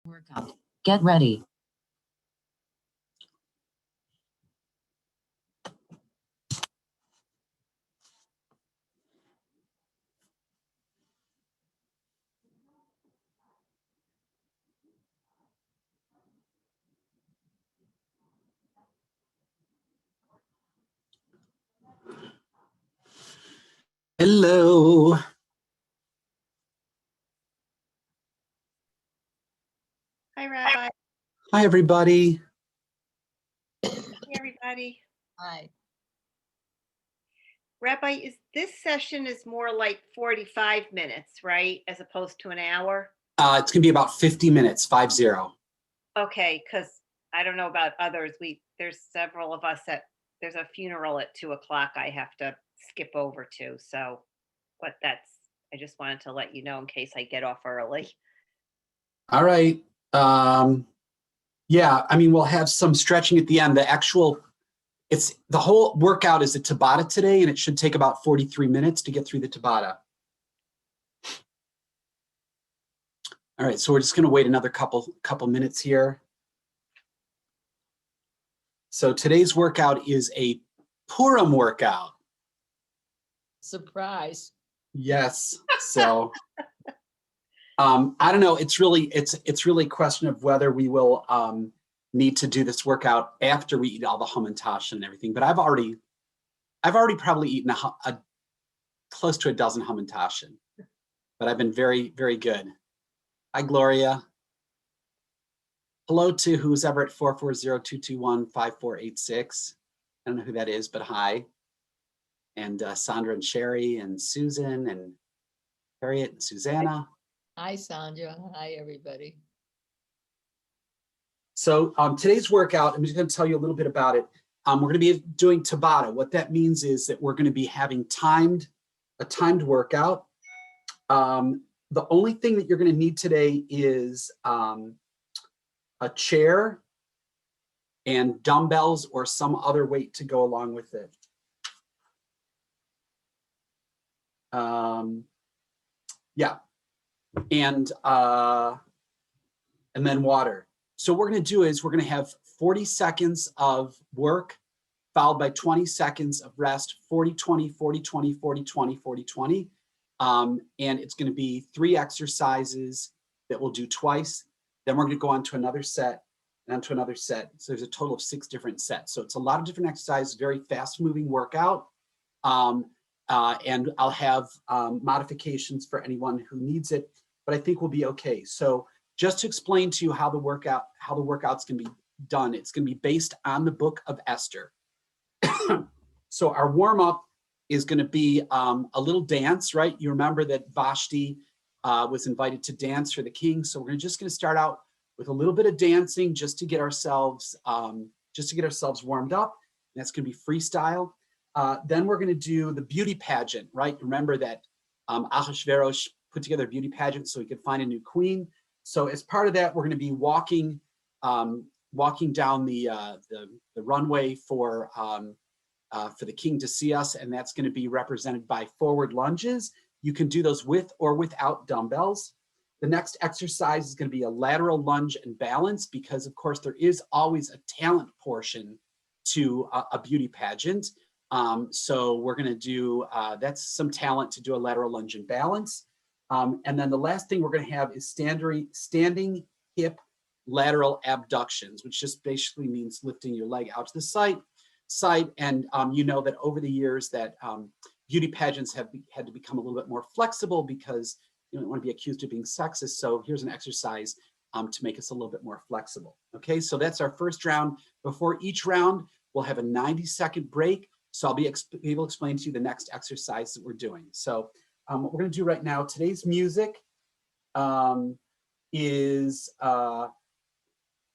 Workout. Get ready. Hello. Hi, Rabbi. Hi, everybody. Hey, everybody. Hi. Rabbi, this session is more like 45 minutes, right? As opposed to an hour? It's going to be about 50 minutes, 50. Okay, because I don't know about others. There's several of us there's a funeral at 2:00 I have to skip over to. So, but I just wanted to let you know in case I get off early. All right. Yeah, I mean, we'll have some stretching at the end. The whole workout is a Tabata today, and it should take about 43 minutes to get through the Tabata. All right, so we're just going to wait another couple minutes here. So today's workout is a Purim workout. Surprise. Yes. So I don't know. It's really a question of whether we will need to do this workout after we eat all the hamantash and everything. But I've already probably eaten close to a dozen hamantash, but I've been very, very good. Hi, Gloria. Hello to who's ever at 440-221-5486. I don't know who that is, but hi. And Sandra and Sherry and Susan and Harriet and Susanna. Hi, Sandra. Hi, everybody. So today's workout, I'm just going to tell you a little bit about it. We're going to be doing Tabata. What that means is that we're going to be having a timed workout. The only thing that you're going to need today is a chair and dumbbells or some other weight to go along with it. Yeah, and then water. So what we're going to do is we're going to have 40 seconds of work followed by 20 seconds of rest, 40-20, 40-20, 40-20, 40-20. And it's going to be 3 exercises that we'll do twice. Then we're going to go on to another set and onto another set. So there's a total of 6 different sets. So it's a lot of different exercises, very fast moving workout. And I'll have modifications for anyone who needs it, but I think we'll be okay. So just to explain to you how the workout's going to be done, it's going to be based on the book of Esther. So our warm-up is going to be a little dance, right? You remember that Vashti was invited to dance for the king. So we're just going to start out with a little bit of dancing just to get ourselves warmed up. And that's going to be freestyle. Then we're going to do the beauty pageant, right? Remember that Ahasuerus put together a beauty pageant so he could find a new queen. So as part of that, we're going to be walking down the runway for the king to see us, and that's going to be represented by forward lunges. You can do those with or without dumbbells. The next exercise is going to be a lateral lunge and balance because, of course, there is always a talent portion to a beauty pageant. So we're going to do, that's some talent to do a lateral lunge and balance. And then the last thing we're going to have is standing hip lateral abductions, which just basically means lifting your leg out to the side. And you know that over the years that beauty pageants have had to become a little bit more flexible because you don't want to be accused of being sexist. So here's an exercise to make us a little bit more flexible. Okay, so that's our first round. Before each round, we'll have a 90-second break. So I'll be able to explain to you the next exercise that we're doing. So what we're going to do right now, today's music is, for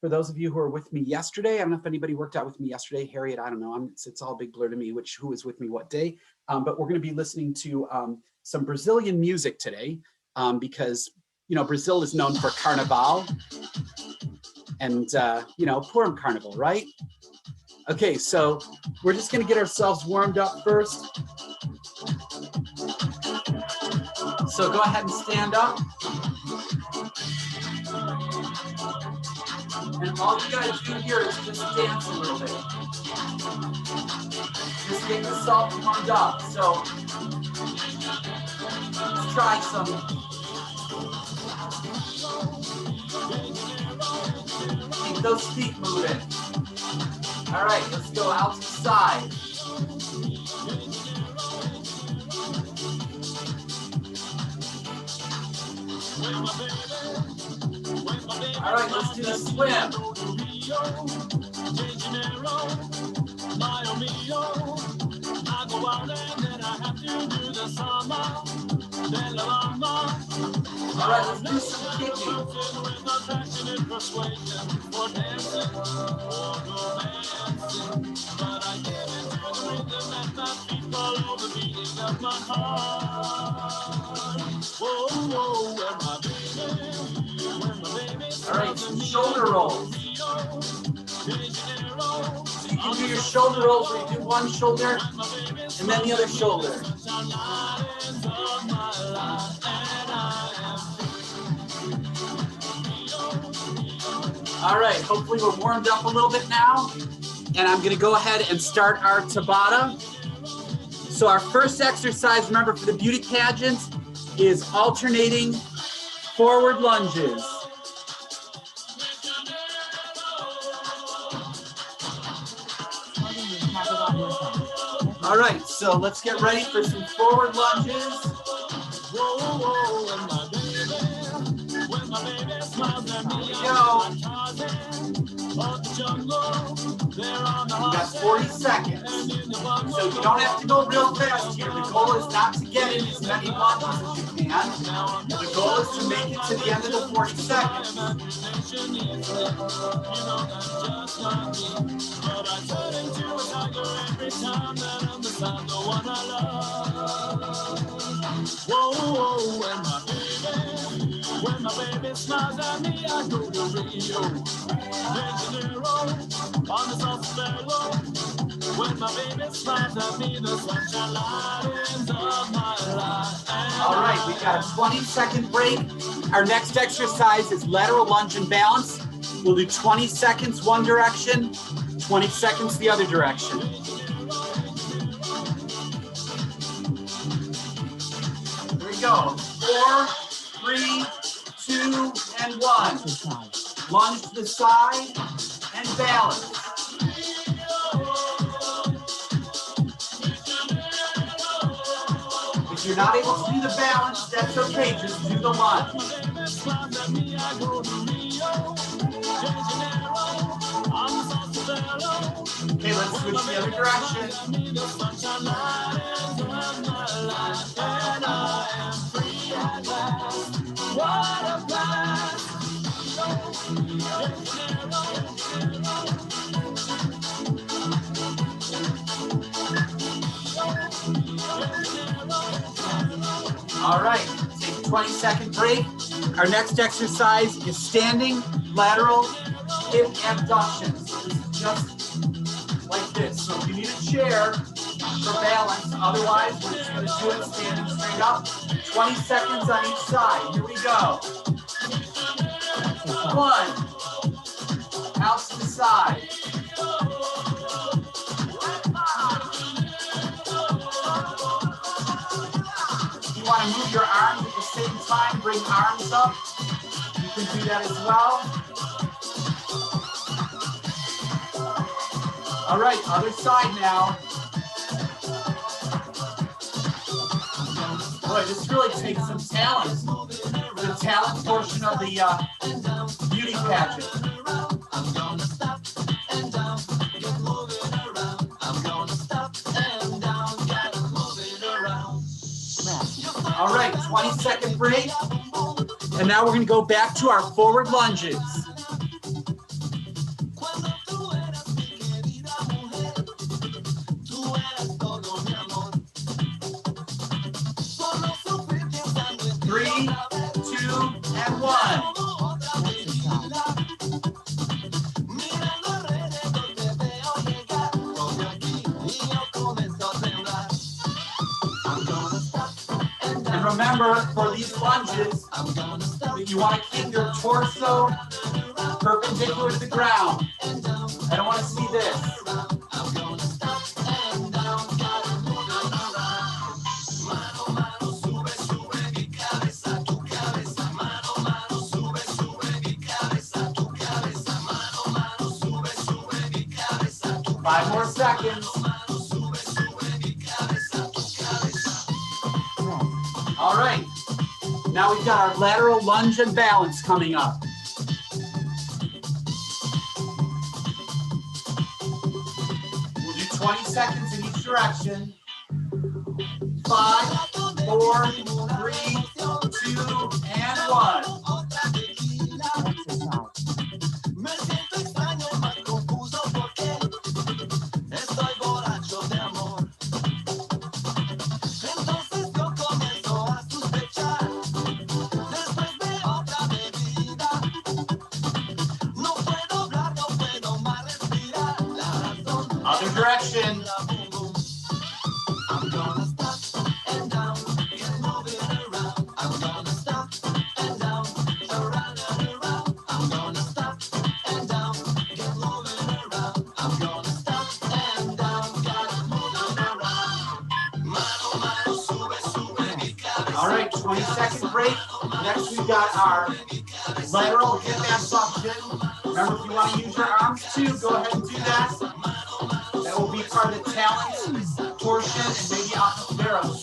those of you who were with me yesterday, I don't know if anybody worked out with me yesterday, Harriet, I don't know, it's all a big blur to me who was with me what day, but we're going to be listening to some Brazilian music today because, you know, Brazil is known for Carnaval and, you know, Purim Carnival, right? Okay, so we're just going to get ourselves warmed up first. So go ahead and stand up. And all you gotta do here is just dance a little bit. Just get yourself warmed up. So let's try some. Keep those feet moving. All right, let's go out to the side. All right, let's do the swim. All right, let's do some kicking. All right, some shoulder rolls. So you can do your shoulder rolls where you do one shoulder and then the other shoulder. All right, hopefully we're warmed up a little bit now. And I'm gonna go ahead and start our Tabata. So our first exercise, remember for the beauty pageant, is alternating forward lunges. All right, so let's get ready for some forward lunges. Here we go. We got 40 seconds. So you don't have to go real fast here. The goal is not to get in as many lunges as you can. The goal is to make it to the end of the 40 seconds. When my baby smiles at me, I go to Rio de Janeiro on the South Sparrow. When my baby smiles at me, the sunshine lightens up my life. All right, we got a 20-second break. Our next exercise is lateral lunge and balance. We'll do 20 seconds one direction, 20 seconds the other direction. Here we go. 4, 3, 2, and 1. Lunge to the side and balance. If you're not able to do the balance, that's okay. Just do the lunge. Okay, let's switch the other direction. All right, take a 20-second break. Our next exercise is standing lateral hip abductions. So this is just like this. So if you need a chair for balance, otherwise we're just going to do it standing straight up. 20 seconds on each side. Here we go. 1, out to the side. If you want to move your arms at the same time, bring arms up. You can do that as well. All right, other side now. Boy, this really takes some talent. The talent portion of the beauty pageant. All right, 20-second break. And now we're going to go back to our forward lunges. Three, 2, and 1. And remember, for these lunges, you want to keep your torso perpendicular perpendicular to the ground. I don't want to see this. Five more seconds. All right. Now we've got our lateral lunge and balance coming up. We'll do 20 seconds in each direction. 5, 4, 3, 2, and 1. Other direction. I'm gonna stop and down, get moving around. I'm gonna stop and down, around and around. I'm gonna stop and down, get moving around. I'm gonna stop and down, get moving around. Mano, mano, sube, sube mi cabeza. All right, 20-second break. Next we've got our lateral hip abduction. Remember, if you want to use your arms too, go ahead and do that. That will be part of the talents portion and maybe acapellas.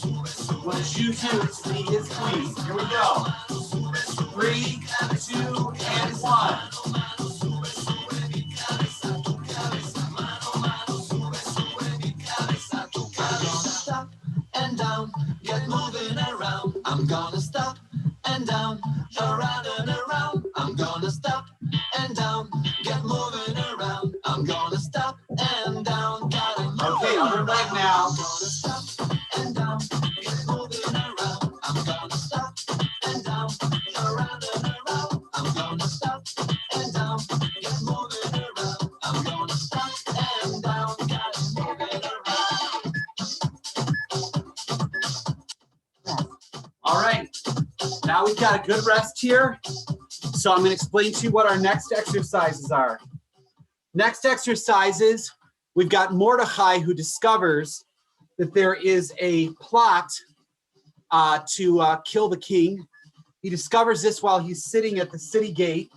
We'll choose who to be his queen. Here we go. 3, 2, and 1. Stop and down, get moving around. I'm gonna stop and down, around and around. I'm gonna stop and down, get moving around. I'm gonna stop and down, okay, other leg now. I'm gonna stop and down, get moving around. I'm gonna stop and down, around and around. I'm gonna stop and down, get moving around. I'm gonna stop and down, get moving around. All right, now we've got a good rest here. So I'm going to explain to you what our next exercises are. Next exercises, we've got Mordechai, who discovers that there is a plot to kill the king. He discovers this while he's sitting at the city gate.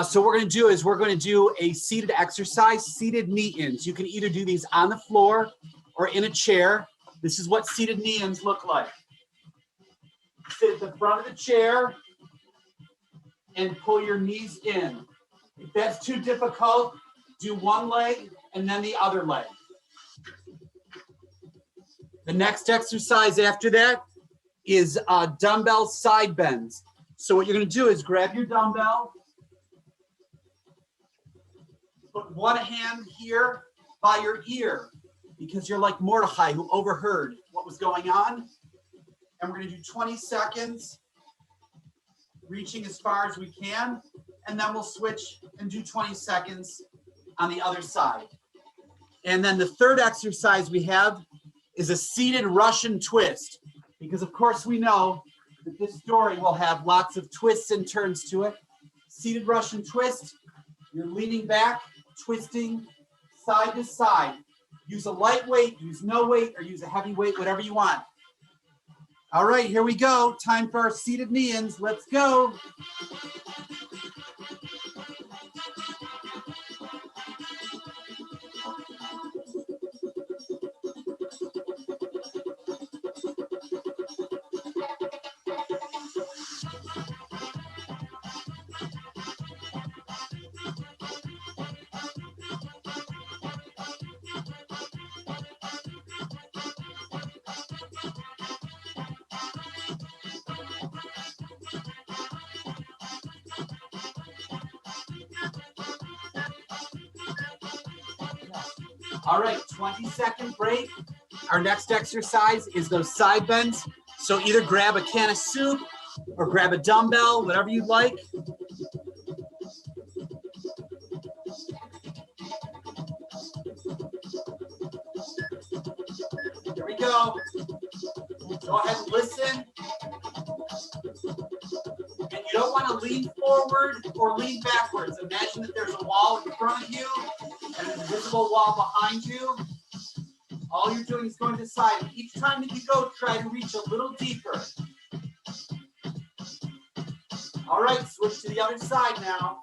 So what we're going to do is we're going to do a seated exercise, seated knee-ins. You can either do these on the floor or in a chair. This is what seated knee-ins look like. Sit at the front of the chair and pull your knees in. If that's too difficult, do one leg and then the other leg. The next exercise after that is dumbbell side bends. So what you're going to do is grab your dumbbell, put one hand here by your ear, because you're like Mordechai, who overheard what was going on. And we're going to do 20 seconds, reaching as far as we can, and then we'll switch and do 20 seconds on the other side. And then the third exercise we have is a seated Russian twist, because of course we know that this story will have lots of twists and turns to it. Seated Russian twist, you're leaning back, twisting side to side. Use a light weight, use no weight, or use a heavy weight, whatever you want. All right, here we go. Time for our seated knee-ins. Let's go. All right, 20-second break. Our next exercise is those side bends. So either grab a can of soup or grab a dumbbell, whatever you'd like. Here we go. Go ahead and listen. And you don't want to lean forward or lean backwards. Imagine that there's a wall in front of you and an invisible wall behind you. All you're doing is going to the side. Each time that you go, try to reach a little deeper. All right, switch to the other side now.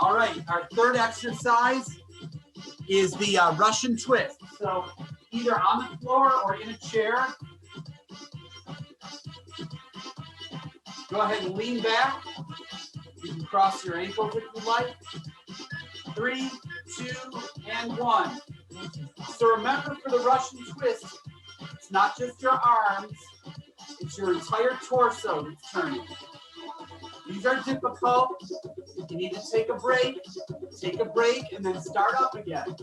All right, our third exercise is the Russian twist. So either on the floor or in a chair. Go ahead and lean back. You can cross your ankles if you like. 3, 2, and 1. So remember, for the Russian twist, it's not just your arms, it's your entire torso that's turning. These are difficult. You need to take a break, and then start up again.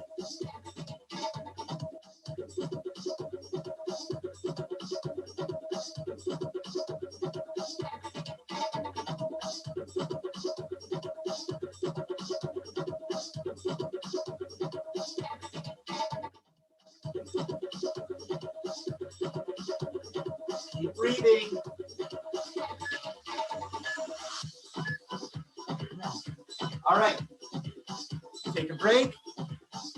Keep breathing. All right, take a break.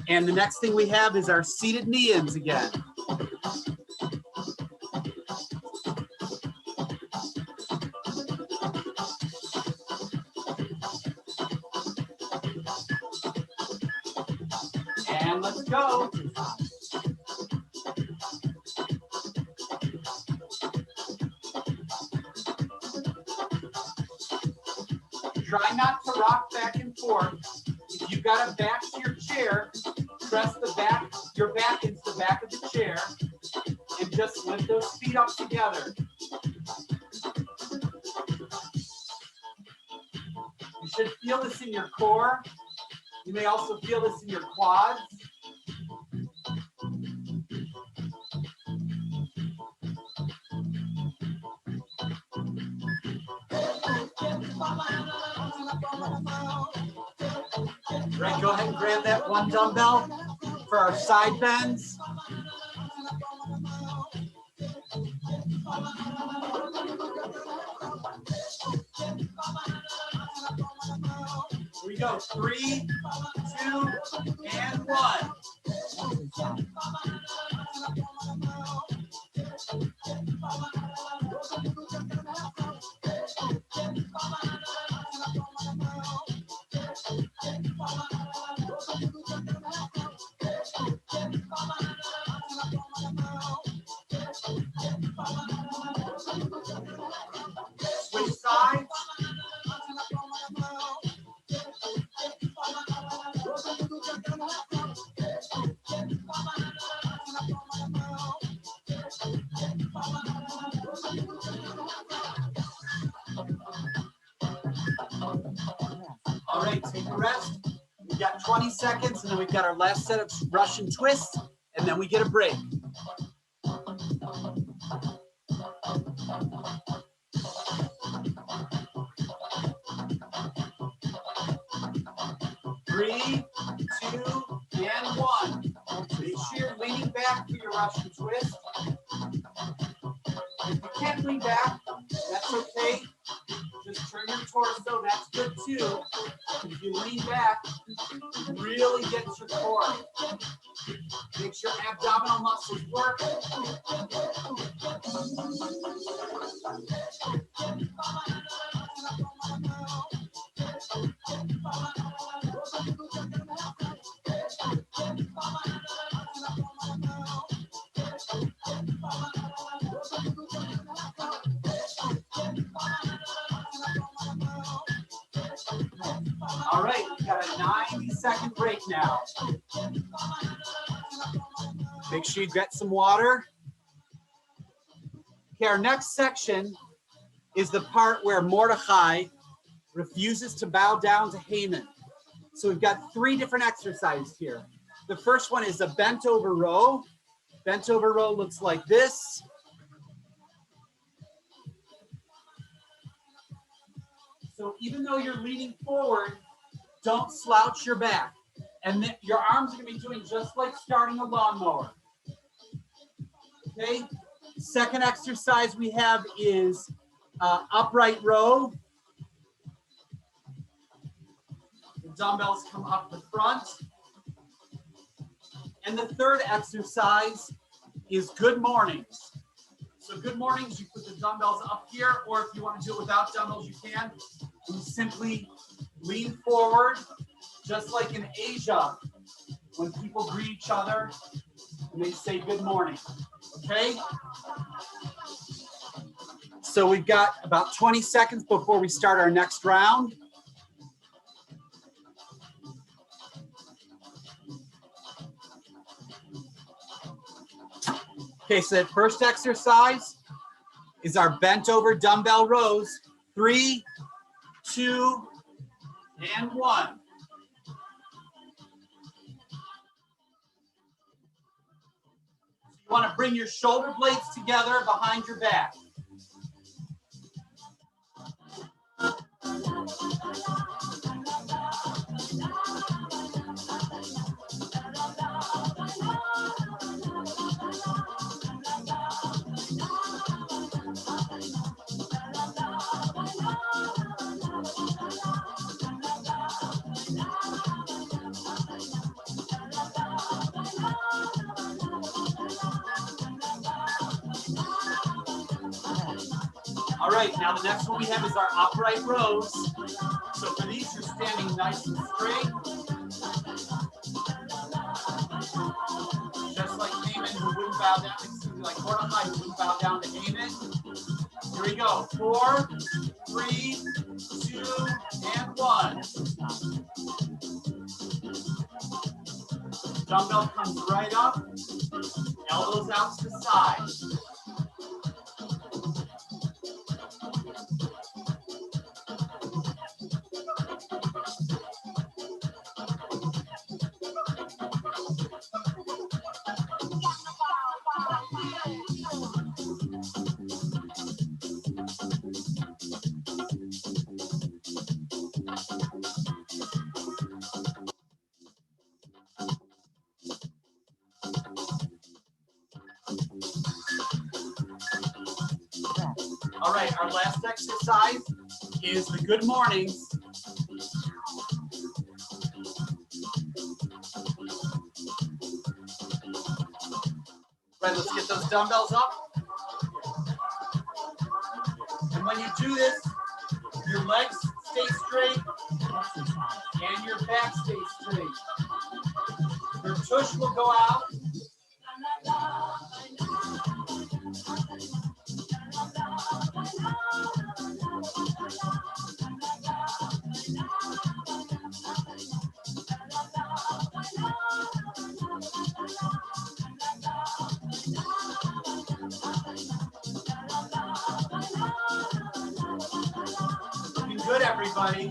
And the next thing we have is our seated knee-ins again. And let's go. Try not to rock back and forth. If you've got a back to your chair, press your back into the back of the chair and just lift those feet up together. You should feel this in your core. You may also feel this in your quads. Right, go ahead and grab that one dumbbell for our side bends. Here we go, 3, 2, and 1. Switch sides. All right, take a rest. We've got 20 seconds, and then we've got our last set of Russian twists, and then we get a break. Three, 2, and 1. Make sure you're leaning back for your Russian twist. If you can't lean back, that's okay. Just turn your torso, that's good too. If you lean back, really get your core. Make sure abdominal muscles work. All right, we've got a 90-second break now. Make sure you get some water. Okay, our next section is the part where Mordechai refuses to bow down to Haman. So we've got 3 different exercises here. The first one is a bent over row. Bent over row looks like this. So even though you're leaning forward, don't slouch your back. And then your arms are going to be doing just like starting a lawnmower. Okay? Second exercise we have is upright row. The dumbbells come up the front. And the third exercise is good mornings. So good mornings, you put the dumbbells up here, or if you want to do it without dumbbells, you can. You simply lean forward, just like in Asia, when people greet each other, and they say good morning, okay? So we've got about 20 seconds before we start our next round. Okay, so that first exercise is our bent over dumbbell rows. 3, 2, and 1. You want to bring your shoulder blades together behind your back. All right, now the next one we have is our upright rows. So for these, you're standing nice and straight. Just like Haman, who wouldn't bow down, excuse me, like Mordecai, who wouldn't bow down to Haman. Here we go. 4, 3, 2, and 1. Dumbbell comes right up, elbows out to the side. All right, our last exercise is the good mornings. Right, let's get those dumbbells up. And when you do this, your legs stay straight and your back stays straight. Your tush will go out. Looking good, everybody.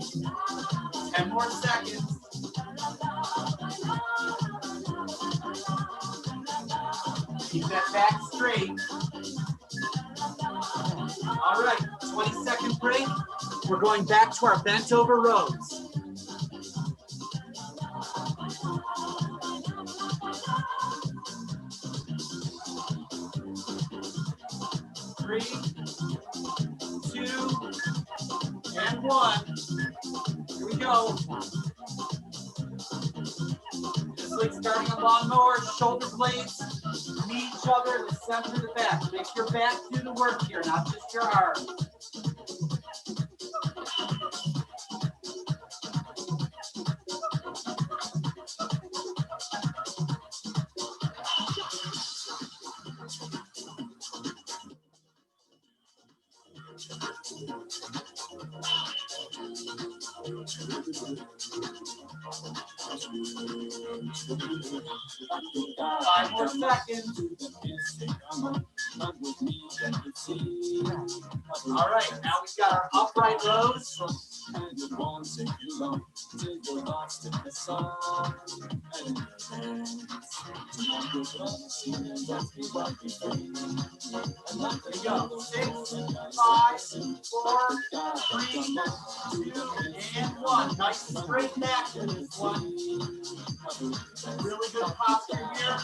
10 more seconds. Keep that back straight. All right, 20-second break. We're going back to our bent over rows. Three, 2, and 1. Here we go. Just like starting a lawnmower, shoulder blades meet each other in the center of the back. Make your back do the work here, not just your arms. Five more seconds. All right, now we've got our upright rows. And it won't take you long till you're lost in the song. And there you go. 6, 5, 4, 3, 2, and 1. Nice straight back to this one. Really good posture here.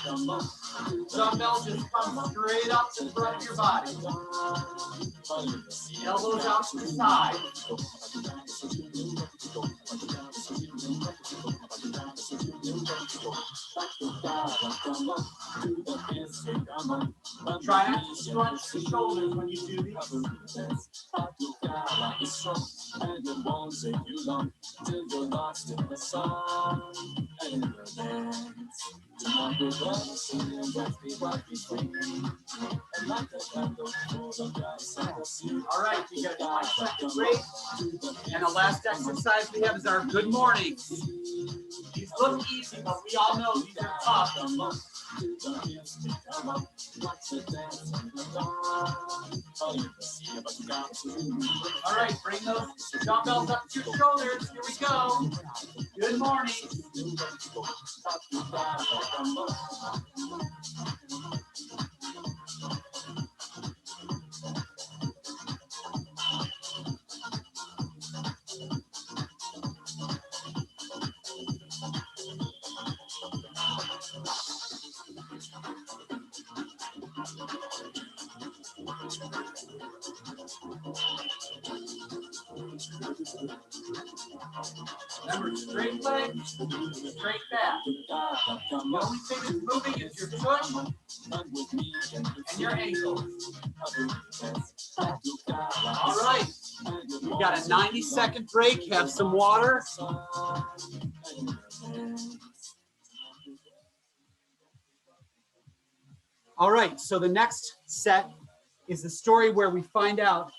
Dumbbell just comes straight up in front of your body. Elbows out to the side. Try not to scrunch the shoulders when you do these. And it won't take you long till you're lost in the song. And all right, we got a 20-second break. And the last exercise we have is our good mornings. These look easy, but we all know these are tough. All right, bring those dumbbells up to your shoulders. Here we go. Good morning. Remember, straight leg, straight back. The only thing that's moving is your foot and your ankle. All right, we got a 90-second break. Have some water. All right, so the next set is the story where we find out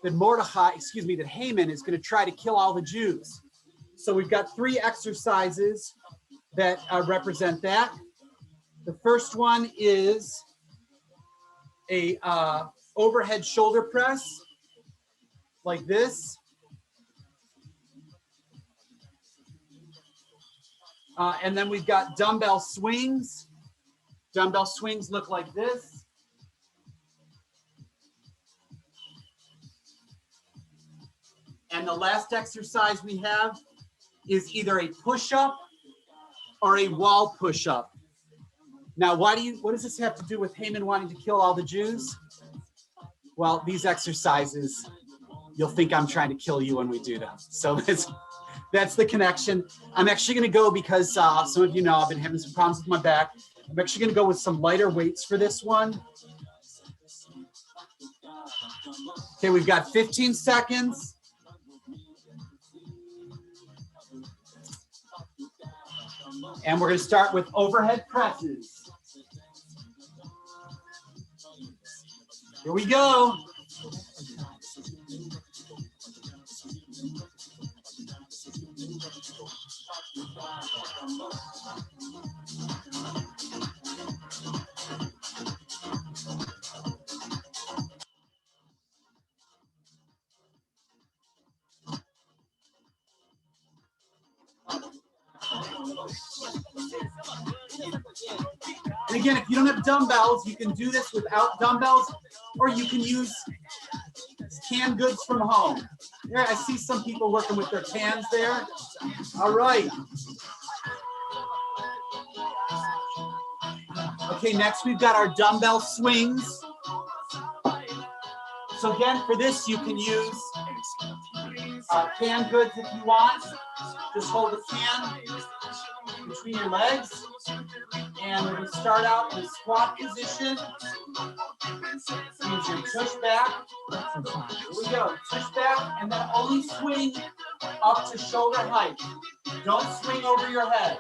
that that Haman is going to try to kill all the Jews. So we've got 3 exercises that represent that. The first one is a overhead shoulder press, like this. And then we've got dumbbell swings. Dumbbell swings look like this. And the last exercise we have is either a push-up or a wall push-up. Now, what does this have to do with Haman wanting to kill all the Jews? Well, these exercises, you'll think I'm trying to kill you when we do them. So that's the connection. I'm actually going to go because some of you know I've been having some problems with my back. I'm actually going to go with some lighter weights for this one. Okay, we've got 15 seconds. And we're going to start with overhead presses. Here we go. And again, if you don't have dumbbells, you can do this without dumbbells, or you can use canned goods from home. Here, I see some people working with their cans there. All right. Okay, next we've got our dumbbell swings. So again, for this, you can use canned goods if you want. Just hold the can between your legs. And we're going to start out in a squat position. Use your tush back. Here we go. Tush back, and then only swing up to shoulder height. Don't swing over your head.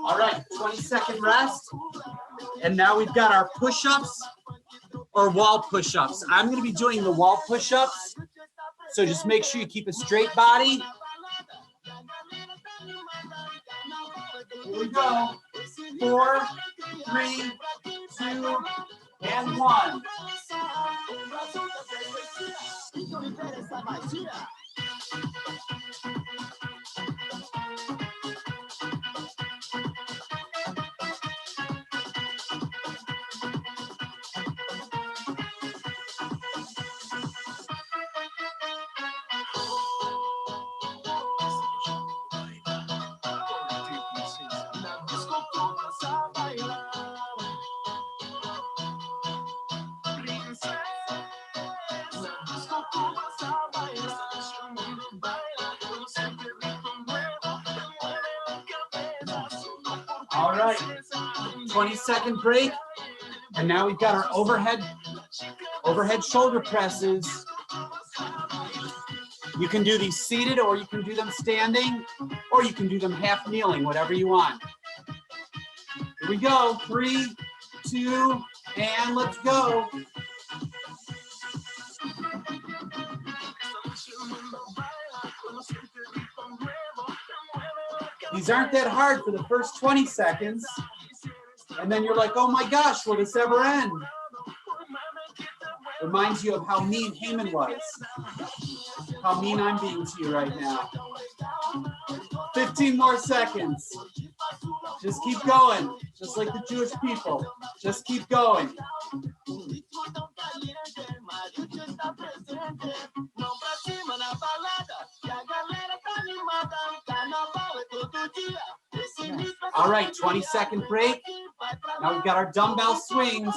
All right, 20-second rest. And now we've got our push-ups or wall push-ups. I'm going to be doing the wall push-ups. So just make sure you keep a straight body. Here we go. 4, 3, 2, and 1. All right, 20-second break. And now we've got our overhead shoulder presses. You can do these seated, or you can do them standing, or you can do them half kneeling, whatever you want. Here we go, 3, 2, and let's go. These aren't that hard for the first 20 seconds. And then you're like, oh my gosh, will this ever end? Reminds you of how mean Haman was. How mean I'm being to you right now. 15 more seconds. Just keep going, just like the Jewish people. Just keep going. All right, 20-second break. Now we've got our dumbbell swings.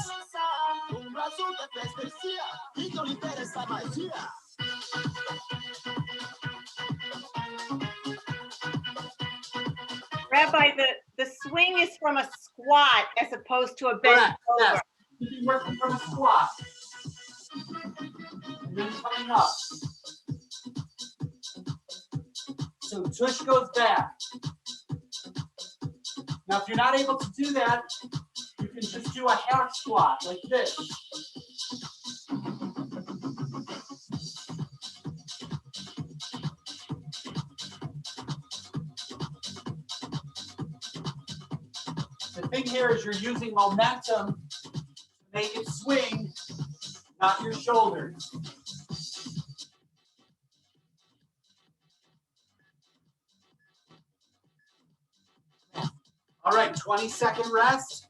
Rabbi, the swing is from a squat as opposed to a bend Correct, over. yes. You'll be working from a squat. And then coming up. So tush goes back. Now, if you're not able to do that, you can just do a half squat like this. The thing here is you're using momentum to make it swing, not your shoulders. All right, 20-second rest.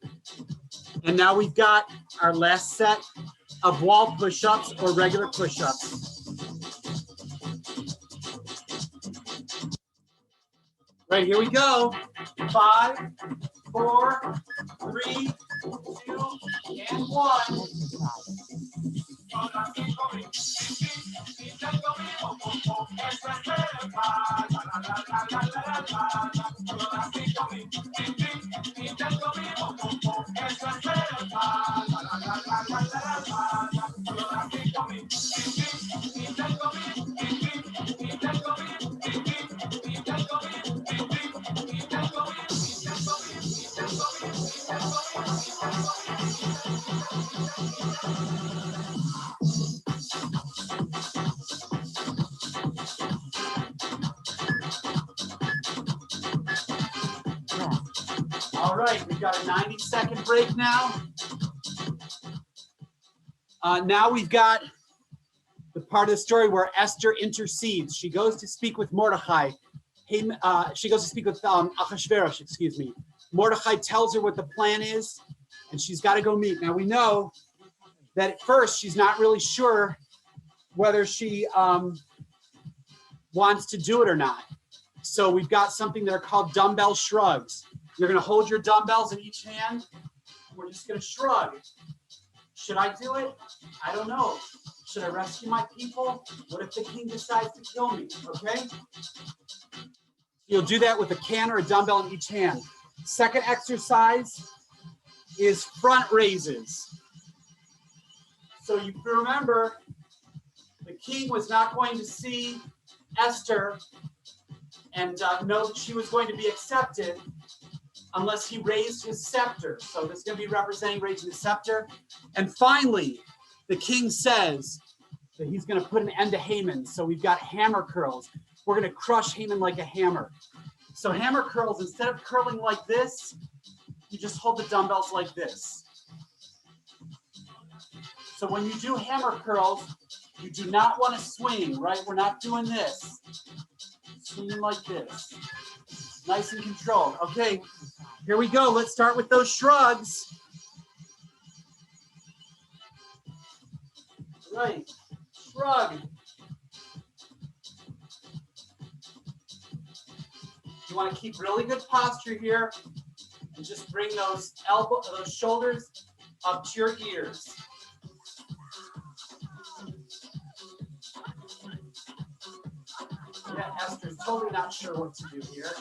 And now we've got our last set of wall push-ups or regular push-ups. Right, here we go. 5, 4, 3, 2, and 1. All right, we've got a 90-second break now. Now we've got the part of the story where Esther intercedes. She goes to speak with Mordecai. She goes to speak with Achashverosh, excuse me. Mordecai tells her what the plan is, and she's got to go meet. Now we know that at first she's not really sure whether she wants to do it or not. So we've got something that are called dumbbell shrugs. You're going to hold your dumbbells in each hand. We're just going to shrug. Should I do it? I don't know. Should I rescue my people? What if the king decides to kill me? Okay? You'll do that with a can or a dumbbell in each hand. Second exercise is front raises. So you remember, the king was not going to see Esther and know that she was going to be accepted. unless he raised his scepter. So this is going to be representing raising the scepter. And finally, the king says that he's going to put an end to Haman. So we've got hammer curls. We're going to crush Haman like a hammer. So hammer curls, instead of curling like this, you just hold the dumbbells like this. So when you do hammer curls, you do not want to swing, right? We're not doing this. Swinging like this. Nice and controlled. Okay, here we go. Let's start with those shrugs. Right, shrug. You want to keep really good posture here and just bring those shoulders up to your ears. Yeah, Esther's totally not sure what to do here.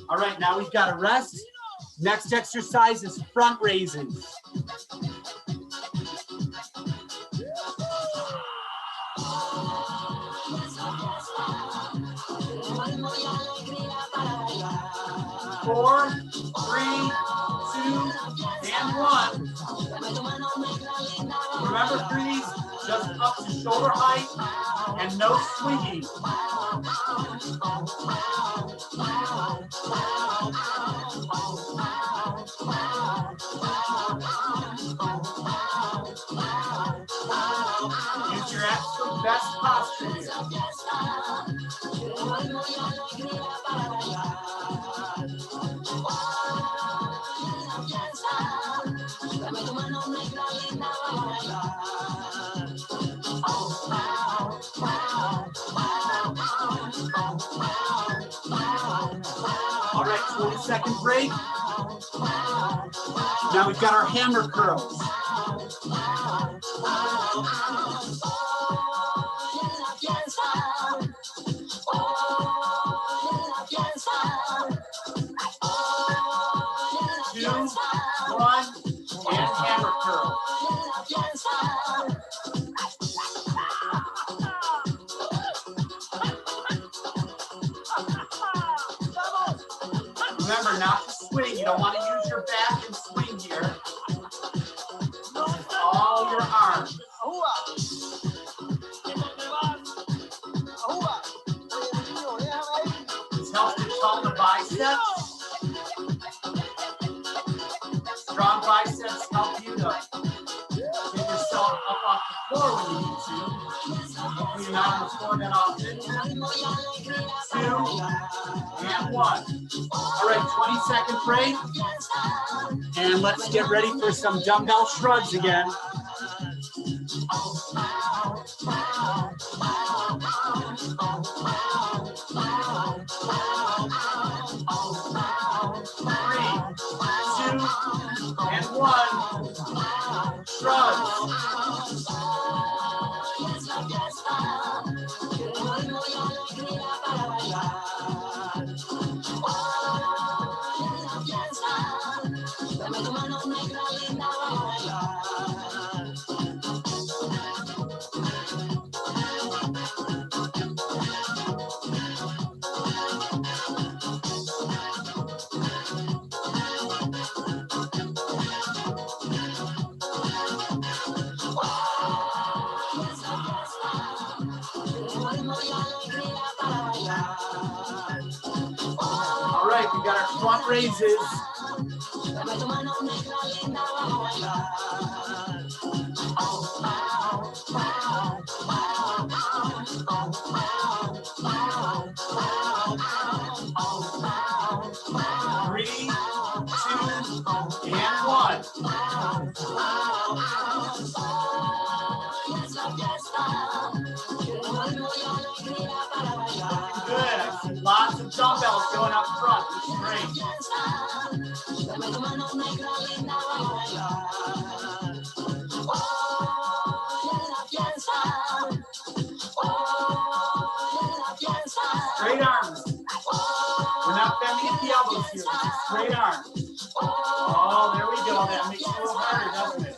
All right, now we've got to rest. Next exercise is front raises. Four, three, two, and one. Remember, for these, just up to shoulder height and no swinging. Use your absolute best posture here. All right, 20-second break. Now we've got our hammer curls. Two, one, and hammer curl. Remember not to swing. You don't want to use your back and swing here. This is all your arms. This helps to tone the biceps. Strong biceps help you to get yourself up off the floor when you need to. Hopefully you're not on the floor that often. 2, and 1. All right, 20-second break. And let's get ready for some dumbbell shrugs again. And 1, shrugs. All right, we got our front raises. Three, 2, and 1. Good. I see lots of dumbbells going up front. Great. Straight arms. We're not bending at the elbows here. Straight arms. Oh, there we go. all that makes it a little harder, doesn't it?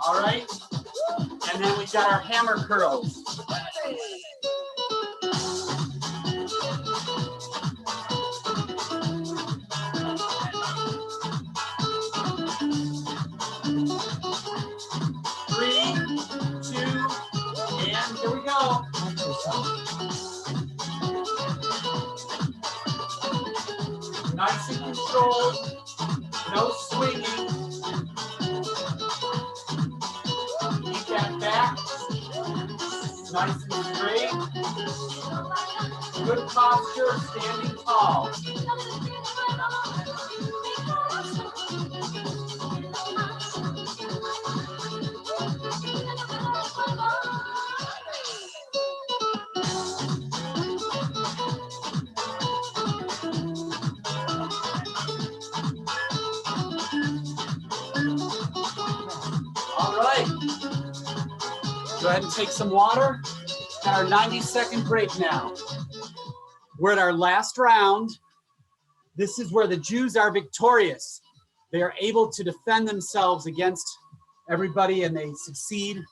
All right. And then we've got our hammer curls. Nice and controlled, no swinging. Keep that back nice and straight. Good posture, standing tall. All right. Go ahead and take some water. Got our 90-second break now. We're at our last round. This is where the Jews are victorious. They are able to defend themselves against everybody and they succeed.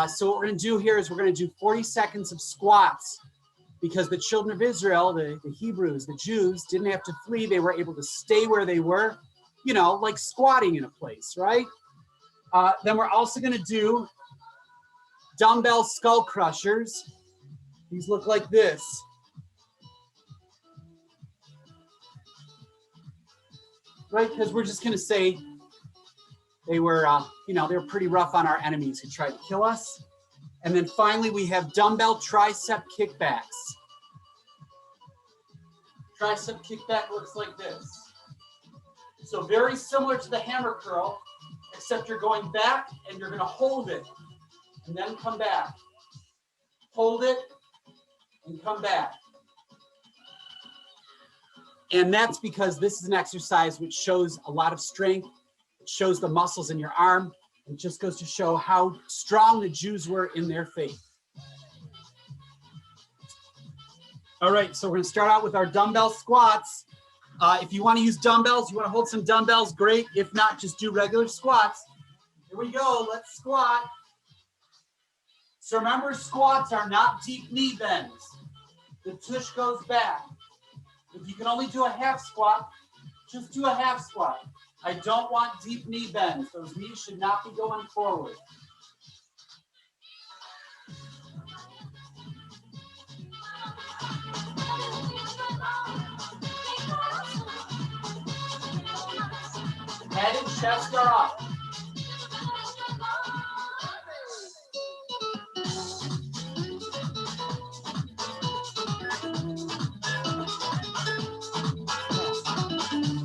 So what we're going to do here is we're going to do 40 seconds of squats because the children of Israel, the Hebrews, the Jews, didn't have to flee. They were able to stay where they were, you know, like squatting in a place, right? Then we're also going to do dumbbell skull crushers. These look like this. Right, because we're just going to say they were, you know, they were pretty rough on our enemies who tried to kill us. And then finally, we have dumbbell tricep kickbacks. Tricep kickback looks like this. So very similar to the hammer curl, except you're going back and you're going to hold it and then come back. Hold it and come back. And that's because this is an exercise which shows a lot of strength. It shows the muscles in your arm. It just goes to show how strong the Jews were in their faith. All right, so we're going to start out with our dumbbell squats. If you want to use dumbbells, you want to hold some dumbbells, great. If not, just do regular squats. Here we go, let's squat. So remember, squats are not deep knee bends. The tush goes back. If you can only do a half squat, just do a half squat. I don't want deep knee bends. Those knees should not be going forward. Head and chest are up.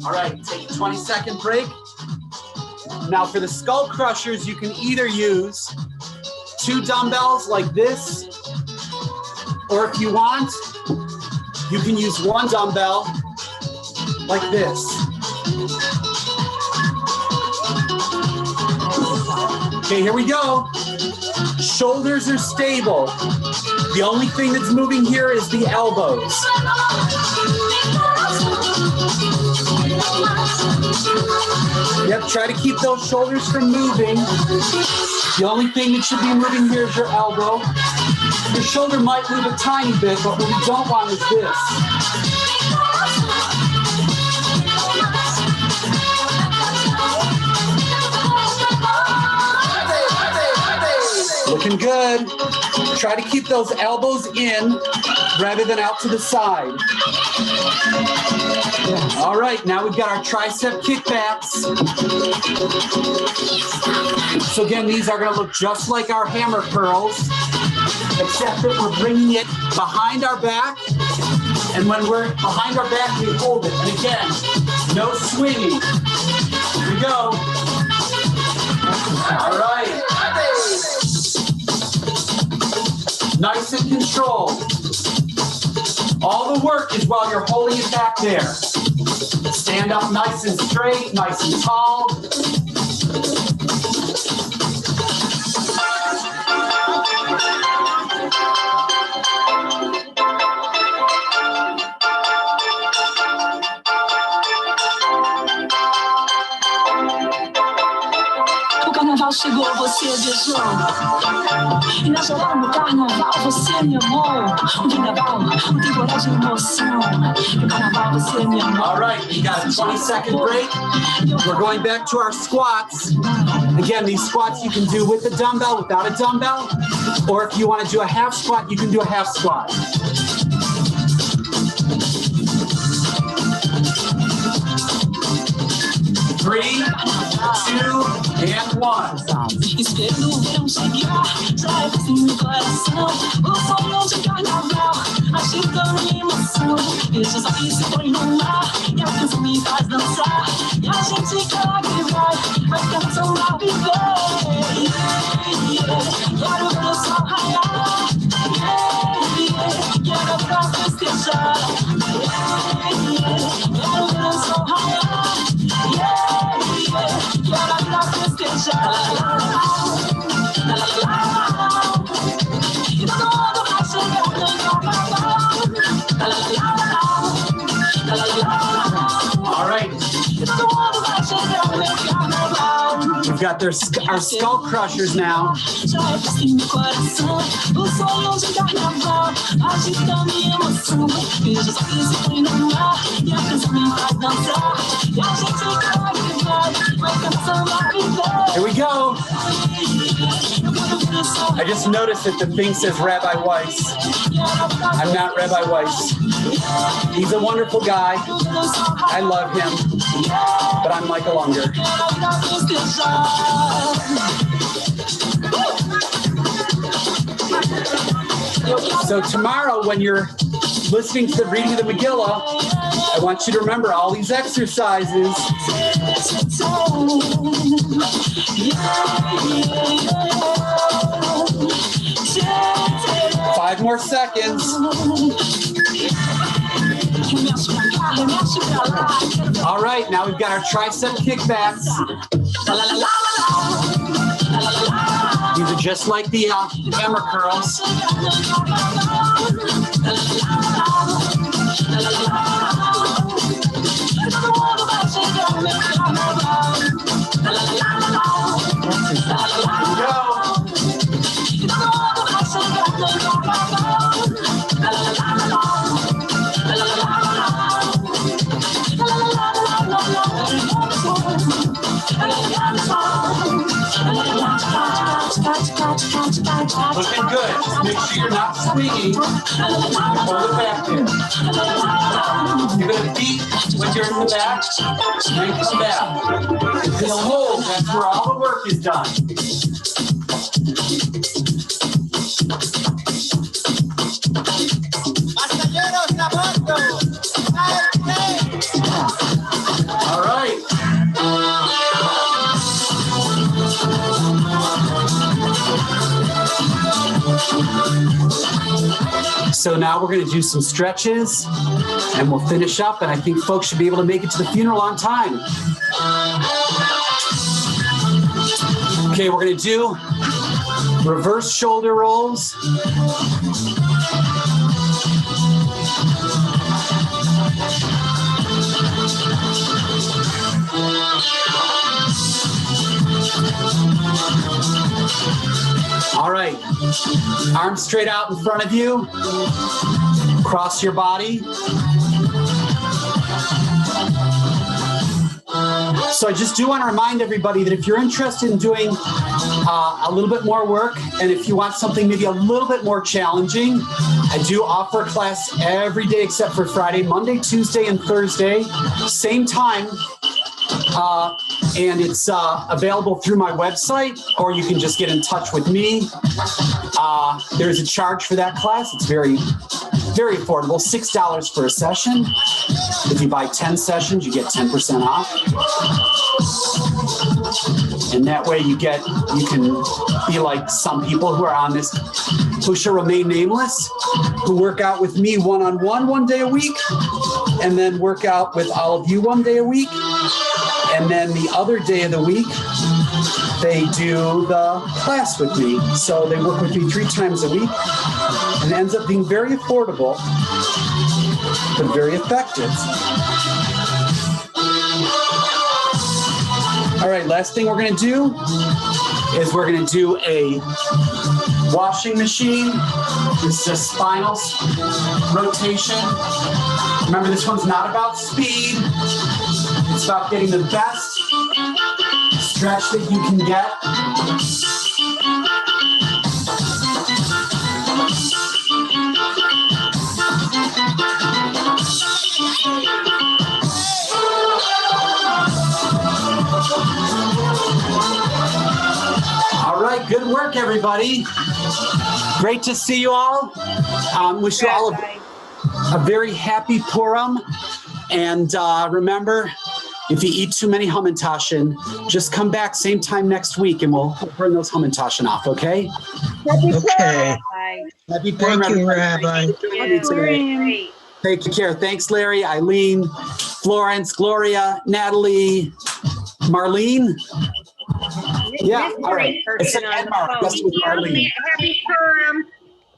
All right, take a 20-second break. Now for the skull crushers, you can either use 2 dumbbells like this, or if you want, you can use 1 dumbbell like this. Okay, here we go. Shoulders are stable. The only thing that's moving here is the elbows. Yep, try to keep those shoulders from moving. The only thing that should be moving here is your elbow. Your shoulder might move a tiny bit, but what we don't want is this. Looking good. Try to keep those elbows in rather than out to the side. All right, now we've got our tricep kickbacks. So again, these are going to look just like our hammer curls, except that we're bringing it behind our back. And when we're behind our back, we hold it. And again, no swinging. Here we go. All right. Nice and controlled. All the work is while you're holding it back there. Stand up nice and straight, nice and tall. Natal chegou, você desejou. E na geral no carnaval você me amou. Vendaval, temporal de emoção. No carnaval você me amou. All right, we got a 20-second break. We're going back to our squats. Again, these squats you can do with a dumbbell, without a dumbbell, or if you want to do a half squat, you can do a half squat. 3, 2, and 1. Espero o verão chegar, já é fim no coração. O sonho de carnaval, agitando minha emoção. Vejo os olhos se põe no mar, e a canção me faz dançar. E a gente quer que vai canção pra viver. Quero ver o sol raiar. Quero pra festejar. Quero ver o sol raiar. Quero pra festejar. E todo mundo vai chegar no carnaval. All right. E todo mundo vai chegar no carnaval. We've got our skull crushers now. Já é festa no coração, o sonho de carnaval, agita minha emoção. Vejo os olhos se põe no mar, e a canção me faz dançar. E a gente vai que vai canção vai viver. Here we go. I just noticed that the thing says Rabbi Weiss. I'm not Rabbi Weiss. He's a wonderful guy. I love him, but I'm Michael Ungar. So tomorrow, when you're listening to the reading of the Megillah, I want you to remember all these exercises. 5 more seconds. All right, now we've got our tricep kickbacks. These are just like the hammer curls. Looking good. Just make sure you're not swinging. Hold it back there. You're going to beat when you're in the back. Strength the back. This hold, that's where all the work is done. All right. So now we're going to do some stretches and we'll finish up, and I think folks should be able to make it to the funeral on time. Okay, we're going to do reverse shoulder rolls. All right, arms straight out in front of you, cross your body. So I just do want to remind everybody that if you're interested in doing a little bit more work, and if you want something maybe a little bit more challenging, I do offer a class every day except for Friday, Monday, Tuesday, and Thursday, same time. And it's available through my website, or you can just get in touch with me. There's a charge for that class. It's very, very affordable, $6 for a session. If you buy 10 sessions, you get 10% off. And that way you can be like some people who are on this who shall remain nameless, who work out with me one-on-one 1 day a week, and then work out with all of you 1 day a week. And then the other day of the week, they do the class with me. So they work with me 3 times a week, and it ends up being very affordable, but very effective. All right, last thing we're going to do is we're going to do a washing machine. This is a spinal rotation. Remember, this one's not about speed. It's about getting the best stretch that you can get. All right, good work, everybody. Great to see you all. Wish you all a very happy Purim. And remember, if you eat too many Hamantaschen, just come back same time next week and we'll burn those Hamantaschen off, okay? Okay. Bye. Happy Purim, Thank you, everybody. Rabbi. Thank you for joining me today. Great. Take care. Thanks, Larry, Eileen, Florence, Gloria, Natalie, Marlene. Yeah, all right. It's Person on the Edmar. phone. Yes, with Marlene. Happy Purim.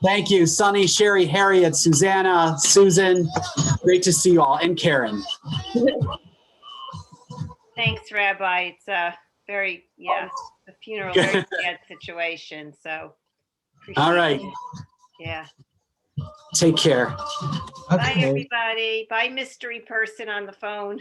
Thank you, Sunny, Sherry, Harriet, Susanna, Susan. Great to see you all, and Karen. Thanks, Rabbi. It's a very, a funeral, very sad situation, so. All appreciate right. it. Yeah. Take care. Bye, Okay. everybody. Bye, mystery person on the phone.